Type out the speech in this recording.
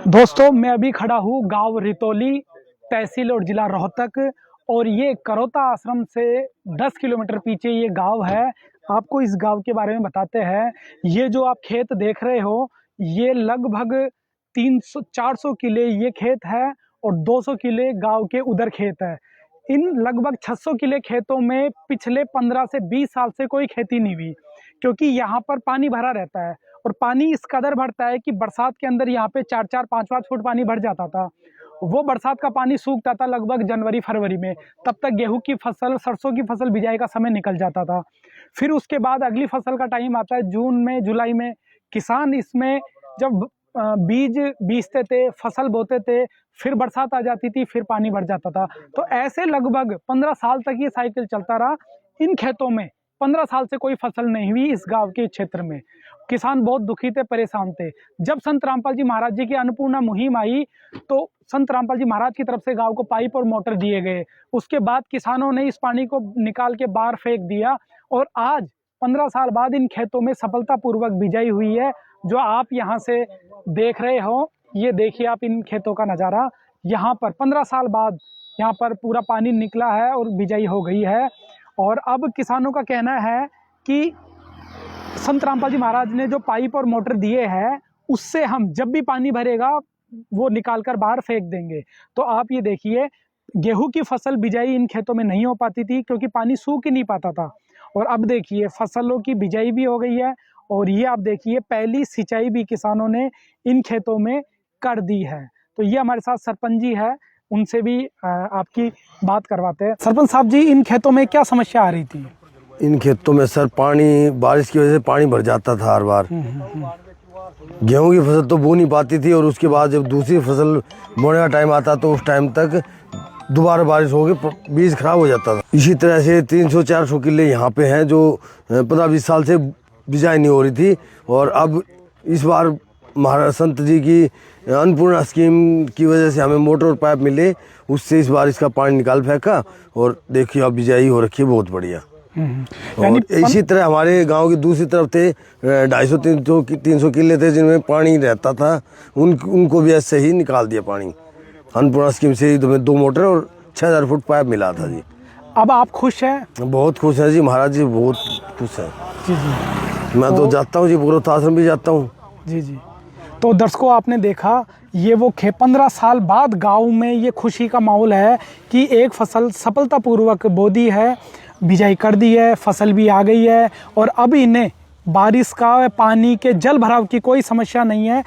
दोस्तों, मैं अभी खड़ा हूँ गांव रितौली, तहसील और जिला रोहतक। और ये करौता आश्रम से 10 किलोमीटर पीछे ये गांव है। आपको इस गांव के बारे में बताते हैं। ये जो आप खेत देख रहे हो, ये लगभग 300-400 किले ये खेत है और 200 किले गांव के उधर खेत है। इन लगभग 600 किले खेतों में पिछले 15 से 20 साल से कोई खेती नहीं हुई, क्योंकि यहाँ पर पानी भरा रहता है। और पानी इस कदर भरता है कि बरसात के अंदर यहाँ पे 4-4, 5-5 फुट पानी भर जाता था। वो बरसात का पानी सूखता था लगभग जनवरी फरवरी में। तब तक गेहूं की फसल, सरसों की फसल बिजाई का समय निकल जाता था। फिर उसके बाद अगली फसल का टाइम आता है जून में, जुलाई में। किसान इसमें जब बीज बीजते थे, फसल बोते थे, फिर बरसात आ जाती थी, फिर पानी भर जाता था। तो ऐसे लगभग 15 साल तक ये साइकिल चलता रहा। इन खेतों में 15 साल से कोई फसल नहीं हुई। इस गांव के क्षेत्र में किसान बहुत दुखी थे, परेशान थे। जब संत रामपाल जी महाराज जी की अन्नपूर्णा मुहिम आई, तो संत रामपाल जी महाराज की तरफ से गांव को पाइप और मोटर दिए गए। उसके बाद किसानों ने इस पानी को निकाल के बाहर फेंक दिया और आज 15 साल बाद इन खेतों में सफलतापूर्वक बिजाई हुई है। जो आप यहाँ से देख रहे हो, ये देखिए आप इन खेतों का नज़ारा। यहाँ पर 15 साल बाद यहाँ पर पूरा पानी निकला है और बिजाई हो गई है। और अब किसानों का कहना है कि संत रामपाल जी महाराज ने जो पाइप और मोटर दिए हैं, उससे हम जब भी पानी भरेगा वो निकाल कर बाहर फेंक देंगे। तो आप ये देखिए, गेहूं की फसल बिजाई इन खेतों में नहीं हो पाती थी क्योंकि पानी सूख ही नहीं पाता था। और अब देखिए फसलों की बिजाई भी हो गई है। और ये आप देखिए पहली सिंचाई भी किसानों ने इन खेतों में कर दी है। तो ये हमारे साथ सरपंच जी है, उनसे भी आपकी बात करवाते हैं। सरपंच साहब जी, इन खेतों में क्या समस्या आ रही थी? इन खेतों में सर पानी, बारिश की वजह से पानी भर जाता था हर बार। गेहूं की फसल तो बो नहीं पाती थी और उसके बाद जब दूसरी फसल बोने का टाइम आता तो उस टाइम तक दोबारा बारिश हो गई, बीज खराब हो जाता था। इसी तरह से 300-400 किले यहाँ पे हैं जो 15-20 साल से बिजाई नहीं हो रही थी। और अब इस बार महाराज संत जी की अन्नपूर्णा स्कीम की वजह से हमें मोटर और पाइप मिले, उससे इस बार इसका पानी निकाल फेंका और देखिए अब बिजाई हो रखी है, बहुत बढ़िया। और इसी तरह हमारे गांव की दूसरी तरफ थे 250-300 किले थे जिनमें पानी रहता था, उनको भी ऐसे ही निकाल दिया पानी। अन्नपूर्णा स्कीम से 2 मोटर और 6000 फुट पाइप मिला था जी। अब आप खुश हैं? बहुत खुश हैं जी, महाराज जी बहुत खुश हैं जी जी। मैं तो जाता हूँ जी, पूरा आश्रम भी जाता हूँ जी जी। तो दर्शकों, आपने देखा, ये वो 15 साल बाद गांव में ये खुशी का माहौल है कि एक फसल सफलतापूर्वक बो दी है, बिजाई कर दी है, फसल भी आ गई है और अब इन्हें बारिश का, पानी के, जल भराव की कोई समस्या नहीं है।